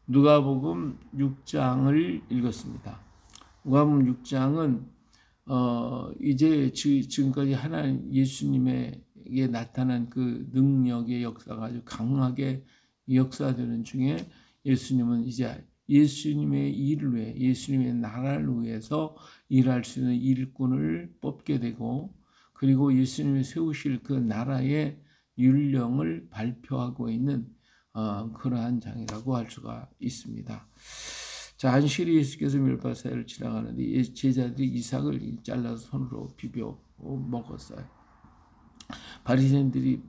누가복음 6장을 읽었습니다. 누가복음 6장은 이제 지금까지 하나님 예수님에게 나타난 그 능력의 역사가 아주 강하게 역사되는 중에 예수님은 이제 예수님의 일을 위해 예수님의 나라를 위해서 일할 수 있는 일꾼을 뽑게 되고 그리고 예수님이 세우실 그 나라의 율령을 발표하고 있는 그러한 장이라고 할 수가 있습니다. 자, 안식일에 예수께서 멸바사를 지나가는데 제자들이 이삭을 잘라서 손으로 비벼 먹었어요. 바리새인들이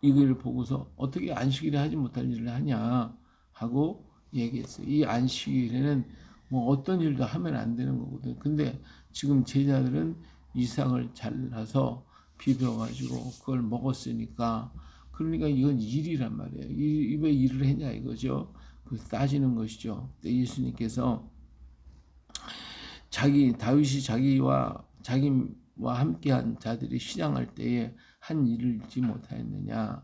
이걸 보고서 어떻게 안식일에 하지 못할 일을 하냐 하고 얘기했어요. 이 안식일에는 뭐 어떤 일도 하면 안 되는 거거든요. 근데 지금 제자들은 이삭을 잘라서 비벼가지고 그걸 먹었으니까 그러니까 이건 일이란 말이에요. 왜 일을 했냐 이거죠. 그래서 따지는 것이죠. 예수님께서 다윗이 자기와 함께한 자들이 시장할 때에 한 일을 잊지 못하였느냐.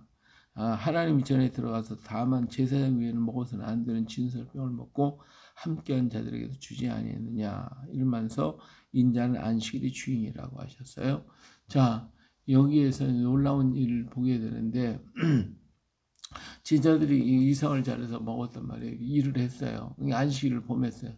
하나님 전에 들어가서 다만 제사장 위에는 먹어서는 안 되는 진설병을 먹고 함께한 자들에게도 주지 아니했느냐. 이러면서 인자는 안식일의 주인이라고 하셨어요. 자, 여기에서 놀라운 일을 보게 되는데 제자들이 이 이삭을 잘라서 먹었단 말이에요. 일을 했어요. 안식일을 범했어요.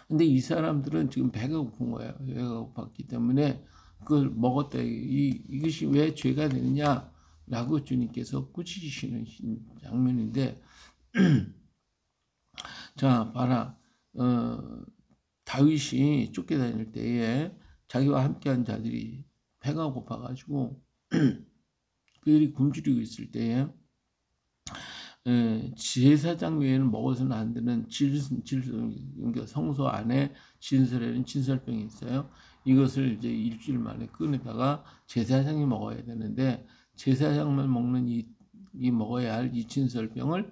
근데 이 사람들은 지금 배가 고픈 거예요. 배가 고팠기 때문에 그걸 먹었다. 이것이 왜 죄가 되느냐라고 주님께서 꾸짖으시는 장면인데 자, 봐라. 다윗이 쫓겨다닐 때에 자기와 함께한 자들이 배가 고파가지고 그들이 굶주리고 있을 때에 제사장 외에는 먹어서는 안 되는 성소 안에 진설에는 진설병이 있어요. 이것을 이제 일주일 만에 꺼내다가 제사장이 먹어야 되는데 제사장만 먹는 이 먹어야 할 이 진설병을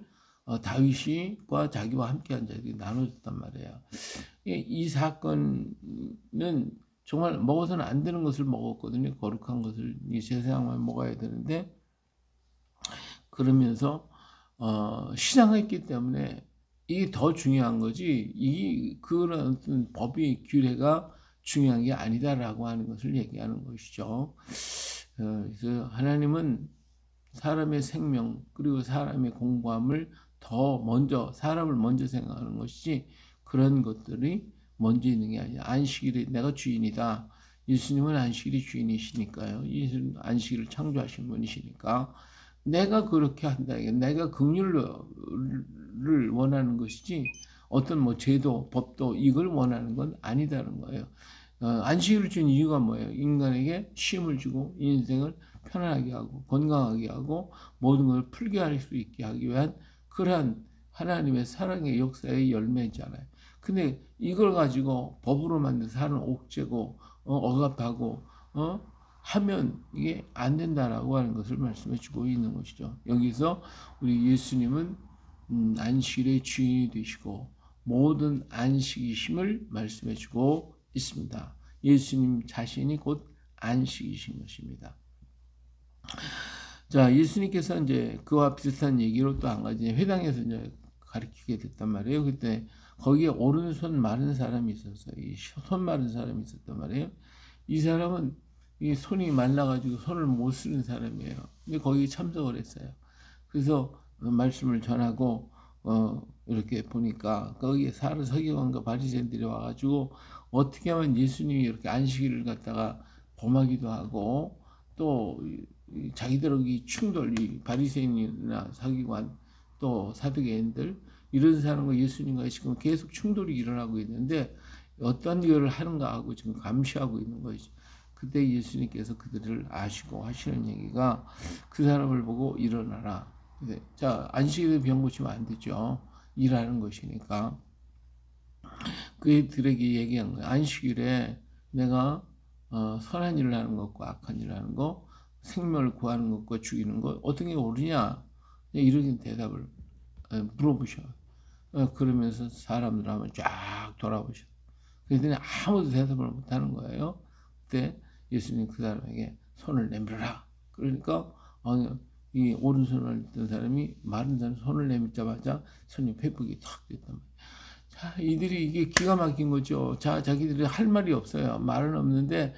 다윗과 자기와 함께한 자들이 나눠줬단 말이에요. 이 사건은 정말 먹어서는 안 되는 것을 먹었거든요. 거룩한 것을 이 제사장만 먹어야 되는데 그러면서 신앙했기 때문에 이게 더 중요한 거지 그런 법이 규례가 중요한 게 아니다라고 하는 것을 얘기하는 것이죠. 그래서 하나님은 사람의 생명 그리고 사람의 공부함을 사람을 먼저 생각하는 것이지 그런 것들이 먼저 있는 게 아니라 안식일에 내가 주인이다. 예수님은 안식일의 주인이시니까요. 예수님은 안식일을 창조하신 분이시니까 내가 그렇게 한다. 내가 긍휼을 원하는 것이지 어떤 제도, 법도 이걸 원하는 건 아니다는 거예요. 안식일을 준 이유가 뭐예요? 인간에게 쉼을 주고 인생을 편안하게 하고 건강하게 하고 모든 걸 풀게 할 수 있게 하기 위한 그러한 하나님의 사랑의 역사의 열매잖아요. 근데 이걸 가지고 법으로 만들어서 하는 옥죄고 억압하고 하면 이게 안 된다라고 하는 것을 말씀해 주고 있는 것이죠. 여기서 우리 예수님은 안식일의 주인이 되시고 모든 안식이심을 말씀해 주고 있습니다. 예수님 자신이 곧 안식이신 것입니다. 자, 예수님께서 이제 그와 비슷한 얘기로 또 한 가지 회당에서 이제 가르치게 됐단 말이에요. 그때 거기에 오른손 마른 사람이 있었어요. 손 마른 사람이 있었단 말이에요. 이 사람은 이 손이 말라가지고 손을 못 쓰는 사람이에요. 근데 거기 참석을 했어요. 그래서 말씀을 전하고 이렇게 보니까 거기에 서기관과 바리새인들이 와가지고 어떻게 하면 예수님이 이렇게 안식일을 갖다가 범하기도 하고 또 자기들의 충돌, 바리새인이나 서기관 또 사두개인들 이런 사람과 예수님과 지금 계속 충돌이 일어나고 있는데 어떤 일을 하는가 하고 지금 감시하고 있는 것이죠. 그때 예수님께서 그들을 아시고 하시는 얘기가 그 사람을 보고 일어나라. 자, 안식일에 병 고치면 안 되죠. 일하는 것이니까. 그들에게 얘기한 거예요. 안식일에 내가 선한 일을 하는 것과 악한 일을 하는 것, 생명을 구하는 것과 죽이는 것 어떻게 옳으냐? 이런 대답을 물어보셔. 그러면서 사람들 한번 쫙 돌아보셔. 그랬더니 아무도 대답을 못하는 거예요. 그때 예수님 그 사람에게 손을 내밀어라. 그러니까 이 오른손을 있던 사람이 마른 사람 손을 내밀자마자 손이 회복이 탁 됐단 말이에요. 자, 이들이 이게 기가 막힌 거죠. 자, 자기들이 할 말이 없어요. 말은 없는데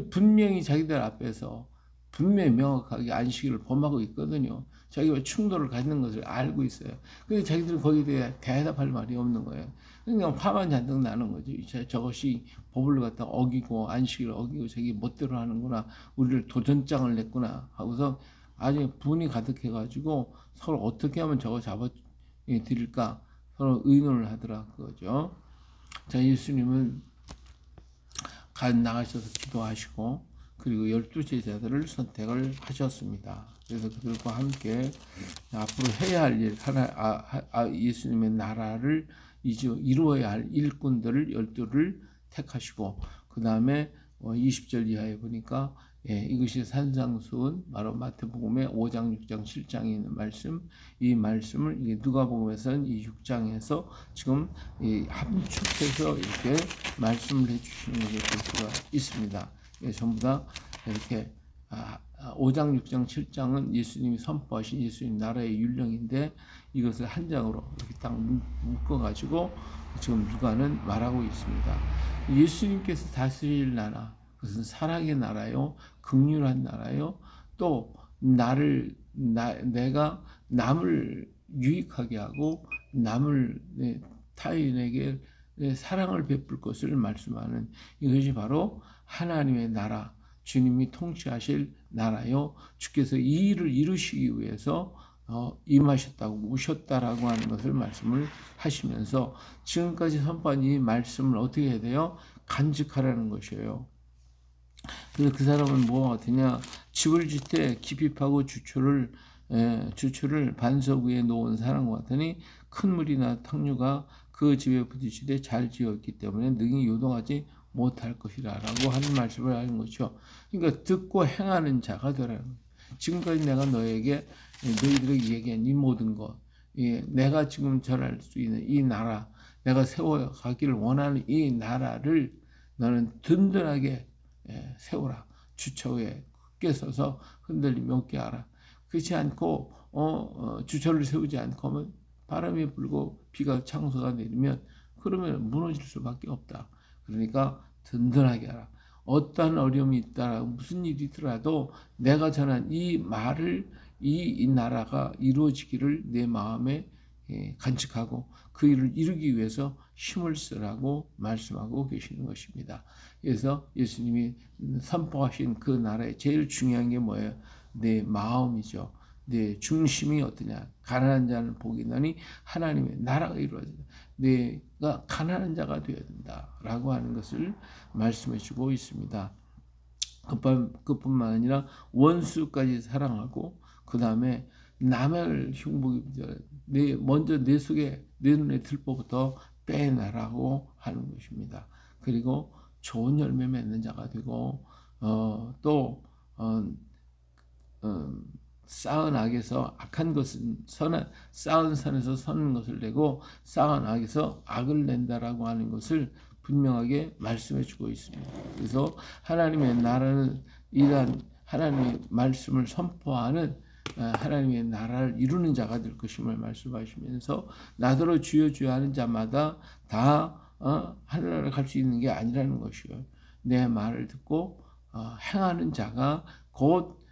분명히 자기들 앞에서 분명히 명확하게 안식일을 범하고 있거든요. 자기가 충돌을 갖는 것을 알고 있어요. 근데 자기들은 거기에 대해 대답할 말이 없는 거예요. 그러니까 화만 잔뜩 나는 거죠. 저것이 법을 갖다 어기고 안식일을 어기고 자기 멋대로 하는구나. 우리를 도전장을 냈구나 하고서 아주 분이 가득해가지고 서로 어떻게 하면 저거 잡아 드릴까 서로 의논을 하더라 그거죠. 자, 예수님은 나가셔서 기도하시고 그리고 12제자들을 선택을 하셨습니다. 그래서 그들과 함께 앞으로 해야 할 일, 예수님의 나라를 이루어야 할 일꾼들을 12를 택하시고 그 다음에 20절 이하에 보니까 이것이 산상수훈, 바로 마태복음의 5장, 6장, 7장에 있는 말씀, 이 말씀을 누가복음에서는 이 6장에서 지금 함축해서 이렇게 말씀을 해주시는 것을 볼 수가 있습니다. 전부 다 이렇게 5장, 6장, 7장은 예수님이 선포하신 예수님 나라의 율령인데 이것을 한 장으로 이렇게 딱 묶어가지고 지금 누가는 말하고 있습니다. 예수님께서 다스릴 나라, 그것은 사랑의 나라요, 긍휼한 나라요, 또 내가 남을 유익하게 하고 남을 타인에게 사랑을 베풀 것을 말씀하는 이것이 바로 하나님의 나라, 주님이 통치하실 나라요. 주께서 이 일을 이루시기 위해서 임하셨다고 오셨다라고 하는 것을 말씀을 하시면서 지금까지 선포한 이 말씀을 어떻게 해야 돼요? 간직하라는 것이에요. 그래서 그 사람은 뭐가 같으냐? 집을 짓되 깊이 파고 주초를 반석 위에 놓은 사람과 같으니 큰 물이나 탕류가 그 집에 부딪히되 잘 지었기 때문에 능히 요동하지 못할 것이라 라고 하는 말씀을 하는 거죠. 그러니까 듣고 행하는 자가 되라는 거예요. 지금까지 내가 너희들에게 얘기한 이 모든 것, 내가 지금 전할 수 있는 이 나라, 내가 세워가기를 원하는 이 나라를 너는 든든하게 세우라. 주처에 굳게 서서 흔들림이 없게 하라. 그렇지 않고 주처를 세우지 않고 하면 바람이 불고 비가 창소가 내리면 그러면 무너질 수밖에 없다. 그러니까 든든하게 하라. 어떠한 어려움이 있다, 무슨 일이 있더라도 내가 전한 이 말을 이 나라가 이루어지기를 내 마음에 간직하고 그 일을 이루기 위해서 힘을 쓰라고 말씀하고 계시는 것입니다. 그래서 예수님이 선포하신 그 나라의 제일 중요한 게 뭐예요? 내 마음이죠. 내 중심이 어떠냐? 가난한 자는 복이 나니 하나님의 나라가 이루어진다. 내가 가난한 자가 되어야 된다라고 하는 것을 말씀해 주고 있습니다. 그뿐만 아니라 원수까지 사랑하고 그 다음에 남을 흉보기 먼저 내 속에 내 눈에 들보부터 빼내라고 하는 것입니다. 그리고 좋은 열매 맺는 자가 되고 쌓은 악에서 악한 것은 쌓은 산에서 선한 것을 내고 쌓은 악에서 악을 낸다라고 하는 것을 분명하게 말씀해 주고 있습니다. 그래서 하나님의 나라는 이러한 하나님의 말씀을 선포하는 하나님의 나라를 이루는 자가 될 것임을 말씀하시면서 나더러 주여 주여 하는 자마다 다 하늘나라에 갈 수 있는 게 아니라는 것이요. 내 말을 듣고 행하는 자가 곧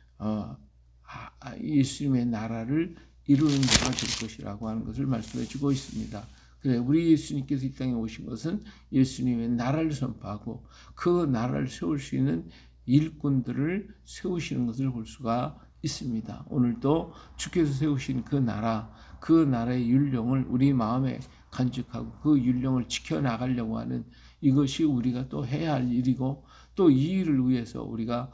예수님의 나라를 이루는 자가 될 것이라고 하는 것을 말씀해 주고 있습니다. 그래, 우리 예수님께서 이 땅에 오신 것은 예수님의 나라를 선포하고 그 나라를 세울 수 있는 일꾼들을 세우시는 것을 볼 수가 있습니다. 오늘도 주께서 세우신 그 나라의 율령을 우리 마음에 간직하고 그 율령을 지켜나가려고 하는 이것이 우리가 또 해야 할 일이고 또 이 일을 위해서 우리가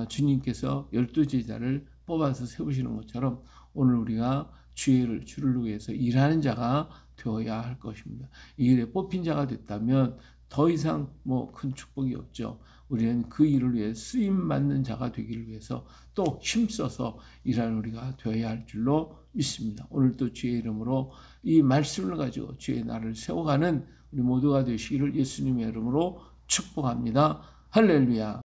주님께서 12제자를 뽑아서 세우시는 것처럼 오늘 우리가 주를 위해서 일하는 자가 되어야 할 것입니다. 이 일에 뽑힌 자가 됐다면 더 이상 큰 축복이 없죠. 우리는 그 일을 위해 쓰임받는 자가 되기를 위해서 또 힘써서 일하는 우리가 되어야 할 줄로 믿습니다. 오늘도 주의 이름으로 이 말씀을 가지고 주의 나라를 세워가는 우리 모두가 되시기를 예수님의 이름으로 축복합니다. 할렐루야.